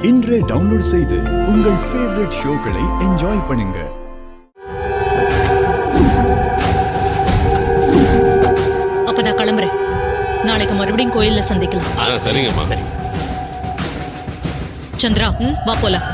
இன்றே டவுன்லோட் செய்து உங்கள் ஃபேவரட் ஷோக்களை என்ஜாய் பண்ணுங்க. அப்ப நான் கிளம்புறேன். நாளைக்கு மறுபடியும் கோயில்ல சந்திக்கலாம். சரிங்கம்மா. சரி சந்திரா, வா போலாம்.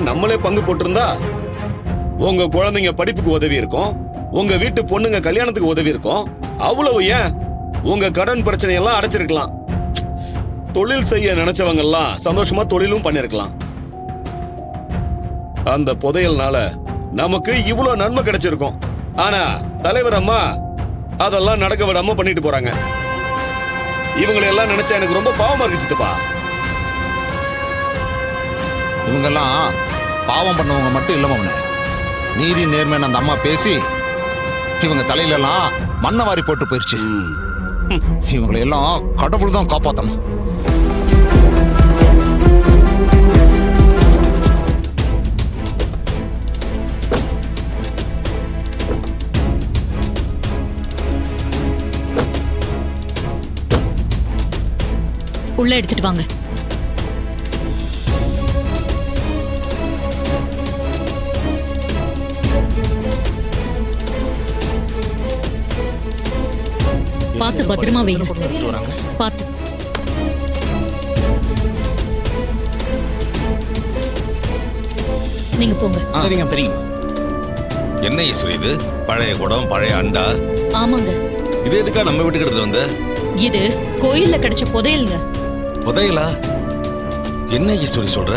நம்மளே பங்கு போட்டிருந்தா உங்க குழந்தைங்க படிப்புக்கு உதவி இருக்கும், உங்க வீட்டு பொண்ணுங்க கல்யாணத்துக்கு உதவி இருக்கும். அவ்வளவு ஏன் உங்க கடன் பிரச்சனை எல்லாம் அடைச்சிருக்கலாம். தொழில் செய்ய நினைச்சவங்க எல்லாம் சந்தோஷமா தொழிலும் பண்ணிருக்கலாம். அந்த புதையல்னால நமக்கு இவ்வளவு நன்மை கிடைச்சிருக்கும். ஆனா தலைவர் அம்மா அதெல்லாம் நடக்க விடாம பண்ணிட்டு போறாங்க. இவங்களை எல்லாம் நினைச்சா எனக்கு ரொம்ப பாவமா இருக்கு சித்தப்பா. இவங்கெல்லாம் பாவம் பண்ணவங்க மட்டும் இல்ல மவனே, நீதி நேர்மையான அந்த அம்மா பேசி இவங்க தலையிலெல்லாம் மண்ணை வாரி போட்டு போயிருச்சு. இவங்களை எல்லாம் கடவுள் தான் காப்பாத்தணும். உள்ள எடுத்துட்டு வாங்க. பார்த்து பத்திரமா வைங்க. பார்த்து. நீங்க போங்க. சரிங்க சரிங்க. என்ன ஈஸ்வரி இது? பழைய குடம், பழைய அண்டா. ஆமாங்க. இது எதுக்கா நம்ம வீட்டுக்கு எடுத்துட்டு வந்த? இது கோயில்ல கிடைச்ச புதையல்ங்க. புதையலா? என்ன ஈஸ்வரி சொல்ற?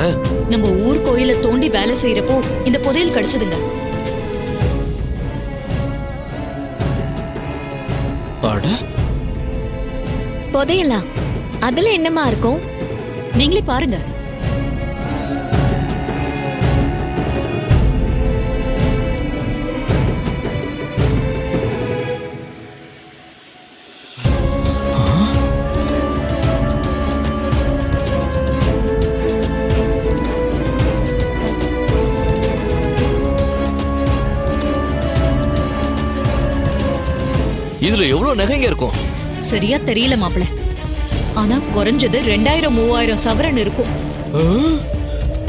நம்ம ஊர் கோயில தோண்டி வேலை செய்யறப்போ இந்த புதையல் கிடைச்சதுங்க. புதையலா? அதுல என்னமா இருக்கும்? நீங்களே பாருங்க. இதுல எவ்வளவு நகைங்க இருக்கும்? சரியா தெரியல மாப்பிள. ஆனா குறைஞ்சது 2000-3000 சவரன் இருக்கும்.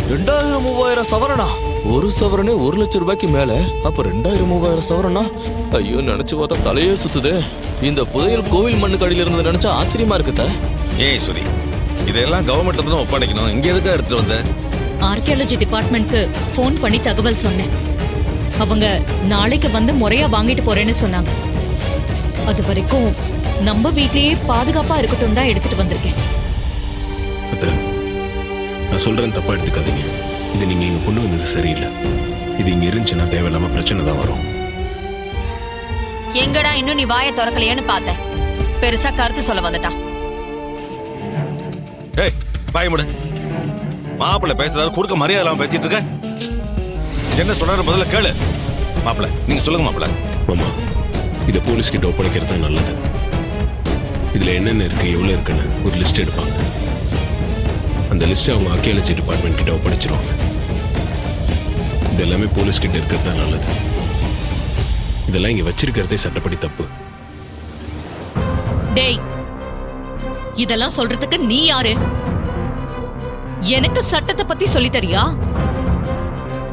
2000-3000 சவரனா? ஒரு சவரனே 1 லட்சம் ரூபாய்க்கு மேல. அப்ப 2000-3000 சவரனா? ஐயோ, நினைச்சு பார்த்தா தலையே சுத்துது. இந்த புதையல் கோவில் மண்ணுக்கு அடியில இருந்தது நினைச்சா ஆச்சரியமா இருக்குதா? ஏய் ஈஸ்வரி, இதெல்லாம் கவர்மெண்ட்ல தான் ஒப்படைக்கணும். இங்க எதுக்கா எடுத்துட்டு வந்த? ஆர்கியாலஜி டிபார்ட்மெண்ட்க்கு ஃபோன் பண்ணி தகவல் சொன்னேன். அவங்க நாளைக்கு வந்து முறையா வாங்கிட்டு போறேன்னு சொன்னாங்க. அது வரைக்கும் நம்ம வீட்லயே பாதுகாப்பா இருக்கட்டும் தான் எடுத்துட்டு வந்திருக்கேன். நான் சொல்றேன், தப்பா எடுத்துக்காதீங்க. இது நீங்க இங்க கொண்டு வந்தது சரியில்லை. இது இங்க இருந்துச்சுன்னா தேவையில்லாம பிரச்சனை தான் வரும். எங்கடா இன்னும் நீ வாயை திறக்கலையேன்னு பார்த்த. பெருசா கருத்து சொல்ல வந்துட்டான். ஏய் பாய் முடு. மாப்பிள்ளை பேசுறாரு, குறுக்க மரியாதை இல்லாம பேசிட்டு இருக்க. என்ன சொல்றாரு முதல்ல கேளு. மாப்பிள்ளை நீங்க சொல்லுங்க மாப்பிள்ளை. மாமா, இதை போலீஸ் கிட்ட ஒப்படைக்கிறது தான் நல்லது. இதுல என்னென்ன இருக்கு, எவ்வளவு இருக்குன்னு ஒரு லிஸ்ட் எடுப்பாங்க. அந்த லிஸ்ட் அவங்க ஆர்கியாலஜி டிபார்ட்மெண்ட் கிட்ட ஒப்படைச்சிருவாங்க. இது எல்லாமே போலீஸ் கிட்ட இருக்கிறது தான் நல்லது. இதெல்லாம் இங்க வச்சிருக்கிறதே சட்டப்படி தப்பு. டேய், இதெல்லாம் சொல்றதுக்கு நீ யாரு? எனக்கு சட்டத்தை பத்தி சொல்லி தரியா?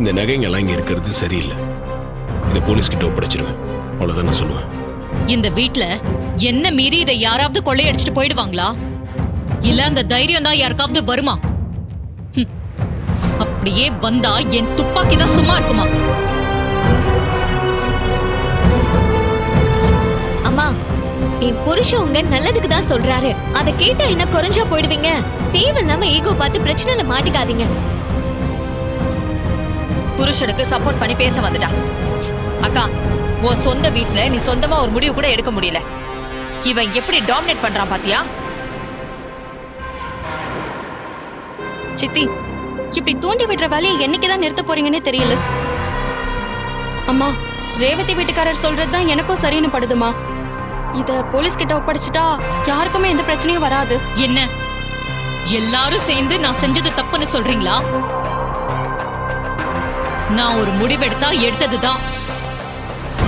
இந்த நகைங்க எல்லாம் இங்க இருக்கிறது சரியில்லை. இதை போலீஸ் கிட்ட ஒப்படைச்சிருவேன். அவ்வளவுதான் நான் சொல்லுவேன். இந்த வீட்ல என்ன மீறி இதை யாராவது கொள்ளையடிச்சிட்டு போயிடுவாங்களா? இல்ல அந்த தைரியம் தான் யாருக்காவது வருமா? அப்படியே வந்தா என் துப்பாக்கி தான் சும்மா இருக்குமா? அம்மா, என் புருஷன் உங்க நல்லதுக்கு தான் சொல்றாரு. அதை கேட்டா என்ன குறைஞ்சா போயிடுவீங்க? தேவையில்லாம ஈகோ பார்த்து பிரச்சனைல மாட்டிக்காதீங்க. புருஷனுக்கு சப்போர்ட் பண்ணி பேச வந்துட்டா. அக்கா, உன் சொந்த வீட்டுல நீ சொந்தமா ஒரு முடிவு கூட எடுக்க முடியல. இவன் எப்படி டாமினேட் பண்றான் பாத்தியா? சித்தி, இப்படி தூண்டி விடுற வேலையை என்னைக்குதான் நிறுத்த போறீங்கன்னே தெரியல. அம்மா, ரேவதி வீட்டுக்காரர் சொல்றதுதான் எனக்கும் சரின்னு படுதுமா. இத போலீஸ் கிட்ட ஒப்படைச்சிட்டா யாருக்குமே எந்த பிரச்சனையும் வராது. என்ன எல்லாரும் சேர்ந்து நான் செஞ்சது தப்புன்னு சொல்றீங்களா? நான் ஒரு முடிவெடுத்தா எடுத்ததுதான்.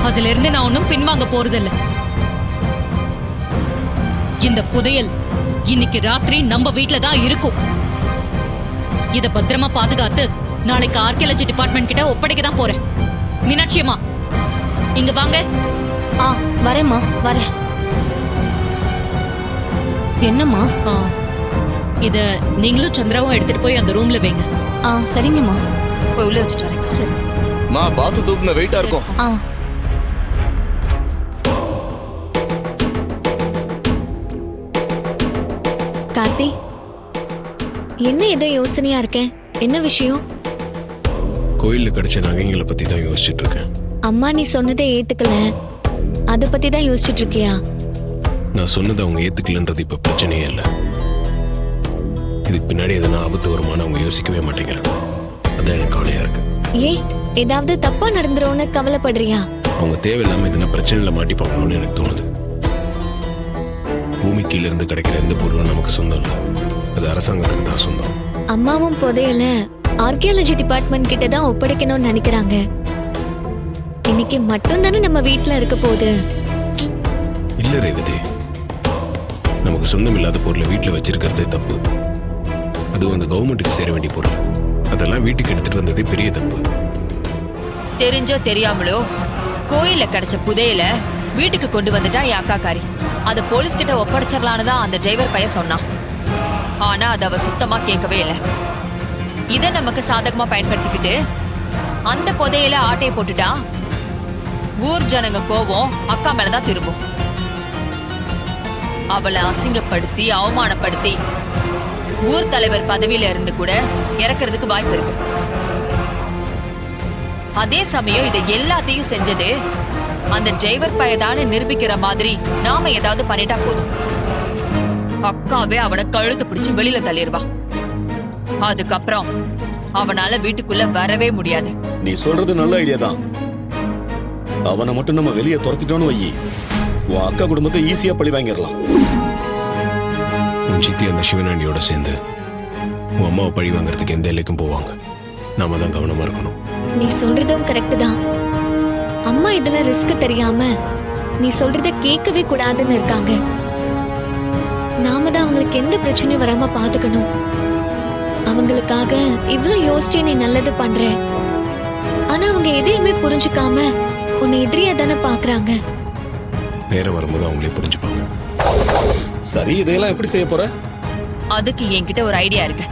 அதுல இருந்து நான் ஒன்னும் பின்வாங்க போறதில்ல. இந்த புதையல் இன்னைக்கு ராத்திரி நம்ம வீட்ல தான் இருக்கும். இத பத்திரமா பாதுகாத்து நாளைக்கு ஆர்கியாலஜி டிபார்ட்மெண்ட் கிட்ட ஒப்படைக்க தான் போறேன். மீனாட்சி அம்மா, இங்க வாங்க. வரேம்மா, வரேன். என்னம்மா? இத நீங்களும் சந்திராவும் எடுத்துட்டு போய் அந்த ரூம்ல வைங்க. சரிங்கம்மா. போய் உள்ள வச்சுட்டு வரேன். சரி. மா பார்த்து தூக்குங்க, வெயிட்டா இருக்கும். கார்த்தி, என்ன ஏதோ யோசனையா இருக்க? என்ன விஷயம்? கோயில்ல கிடைச்ச நகைங்களை பத்தி தான் யோசிச்சுட்டு இருக்கேன். அம்மா நீ சொன்னதை ஏத்துக்கல, அத பத்தி தான் யோசிச்சுட்டு இருக்கியா? நான் சொன்னதை அவங்க ஏத்துக்கலன்றது இப்ப பிரச்சனையே இல்லை. இதுக்கு பின்னாடி எதனா ஆபத்து வருமானு அவங்க யோசிக்கவே மாட்டேங்கிறாங்க. அதான் எனக்கு கவலையா இருக்கு. ஏய், ஏதாவது தப்பா நடந்துரும்னு கவலைப்படுறியா? அவங்க தேவையில்லாம எதனா பிரச்சனையில மாட்டிப்பாங்களோன்னு எனக்கு தோணுது. பூமி கீழ இருந்து கிடைக்கிற எந்த பொருளும் நமக்கு சொந்தம் இல்லை, அது அரசாங்கத்துக்கு தான் சொந்தம். அம்மாவும் புதையல ஆர்கியாலஜி டிபார்ட்மெண்ட் கிட்ட தான் ஒப்படைக்கணும்னு நினைக்கிறாங்க. இன்னைக்கு மட்டும் தானே நம்ம வீட்ல இருக்க போகுது. இல்ல ரேவதி, நமக்கு சொந்தம் இல்லாத பொருளை வீட்டுல வச்சிருக்கிறதே தப்பு. அதுவும் அந்த கவர்மெண்ட்டுக்கு சேர வேண்டிய பொருள், அதெல்லாம் வீட்டுக்கு எடுத்துட்டு வந்ததே பெரிய தப்பு. தெரிஞ்சோ தெரியாமலோ கோயில்ல கிடைச்ச புதையல வீட்டுக்கு கொண்டு வந்துட்டா என் அக்காக்காரி. அத போலீஸ் கிட்ட ஒப்படைச்சிடலான்னு தான் அந்த டிரைவர் பையன் சொன்னான். ஆனா அத அவ சுத்தமா கேட்கவே இல்லை. இத நமக்கு சாதகமா பயன்படுத்திக்கிட்டு அந்த புதையல ஆட்டையை போட்டுட்டா ஊர் ஜனங்க கோபம் அக்கா மேலதான் திரும்பும். அவளை அசிங்கப்படுத்தி அவமானப்படுத்தி ஊர் தலைவர் பதவியில இருந்து கூட இறக்குறதுக்கு வாய்ப்பு இருக்கு. அதே சமயம் இதை எல்லாத்தையும் செஞ்சது அந்த டிரைவர் பையதான்னு நிரூபிக்கிற மாதிரி நாம ஏதாவது பண்ணிட்டா போதும். அக்காவே அவனை கழுத்து பிடிச்சு வெளியில தள்ளிடுவா. அதுக்கப்புறம் அவனால வீட்டுக்குள்ள வரவே முடியாது. நீ சொல்றது நல்ல ஐடியா தான். அவனை மட்டும் நம்ம வெளியே துரத்திட்டோன்னு வையி, உன் அக்கா குடும்பத்தை ஈஸியா பழி வாங்கிடலாம். உன் சித்தி அந்த சிவனாண்டியோட சேர்ந்து உன் அம்மாவை பழி வாங்குறதுக்கு எந்த எல்லைக்கும் போவாங்க. நாம தான் கவனமா இருக்கணும். நீ சொல்றதும் கரெக்ட் தான். அம்மா இதுல ரிஸ்க் தெரியாம நீ சொல்றத கேட்கவே கூடாதுன்னு இருக்காங்க. நாம தான் அவங்களுக்கு எந்த பிரச்சனையும் வராம பாத்துக்கணும். அவங்களுக்காக இவ்ளோ யோசிச்சு நீ நல்லது பண்ற. ஆனா அவங்க எதையுமே புரிஞ்சுக்காம உன்னை எதிரியா தானே பாக்குறாங்க. நேரம் வரும்போது அவங்களே புரிஞ்சுப்பாங்க. சரி, இதையெல்லாம் எப்படி செய்ய போற? அதுக்கு என்கிட்ட ஒரு ஐடியா இருக்கு.